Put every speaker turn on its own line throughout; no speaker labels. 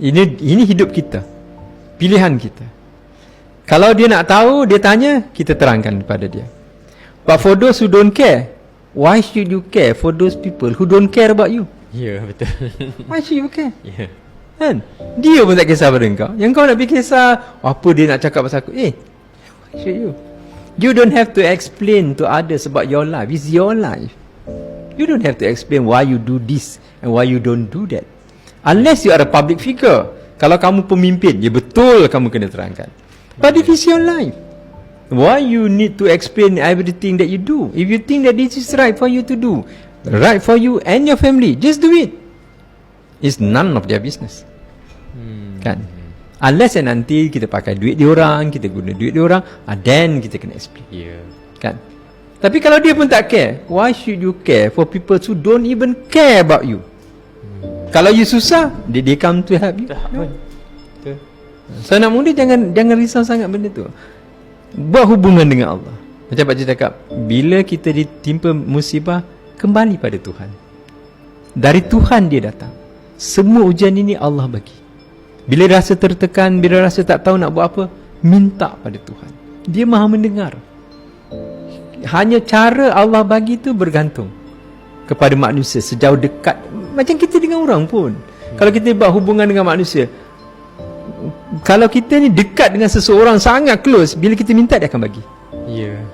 Ini hidup kita, pilihan kita. Kalau dia nak tahu, dia tanya, kita terangkan kepada dia. But for those who don't care, why should you care for those people who don't care about you?
Ya, betul.
Why should you care?
Ya.
Kan? Dia pun tak kisah pada kau. Yang kau nak fikir kisah, apa dia nak cakap pasal aku? Why should you? You don't have to explain to others about your life. It's your life. You don't have to explain why you do this and why you don't do that. Unless you are a public figure. Kalau kamu pemimpin, ya betul kamu kena terangkan. But if it's your life, why you need to explain everything that you do? If you think that this is right for you to do, right for you and your family, just do it. It's none of their business. Kan? Unless nanti kita pakai duit diorang, kita guna duit diorang, then kita kena explain. Kan? Tapi kalau dia pun tak care, why should you care for people who don't even care about you? Kalau you susah, did they come to help you? No. So anak muda jangan risau sangat benda tu. Buat hubungan dengan Allah. Macam pakcik cakap, bila kita ditimpa musibah, kembali pada Tuhan. Dari Tuhan dia datang. Semua ujian ini Allah bagi. Bila rasa tertekan, bila rasa tak tahu nak buat apa, minta pada Tuhan. Dia maha mendengar. Hanya cara Allah bagi tu bergantung kepada manusia sejauh dekat. Macam kita dengan orang pun. Kalau kita buat hubungan dengan manusia, kalau kita ni dekat dengan seseorang sangat close, bila kita minta dia akan bagi.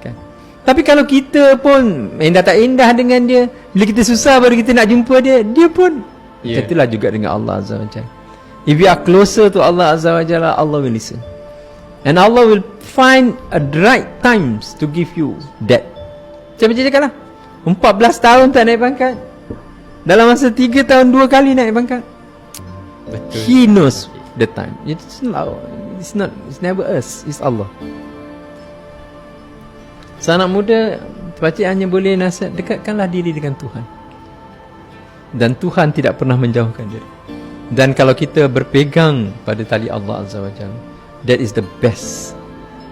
Kan? Tapi kalau kita pun indah tak indah dengan dia, bila kita susah baru kita nak jumpa dia, dia pun itulah juga dengan Allah Azza wa Jalla. If you are closer to Allah Azza wa Jalla, Allah will listen. And Allah will find a right times to give you that. Macam cakap lah, 14 tahun tak naik pangkat, dalam masa 3 tahun 2 kali naik pangkat.
Betul.
He knows the time. It's never us, it's Allah. So anak muda, pakcik hanya boleh nasihat, dekatkanlah diri dengan Tuhan. Dan Tuhan tidak pernah menjauhkan diri. Dan kalau kita berpegang pada tali Allah Azza wa Jalla, that is the best.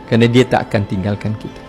Kerana dia tak akan tinggalkan kita.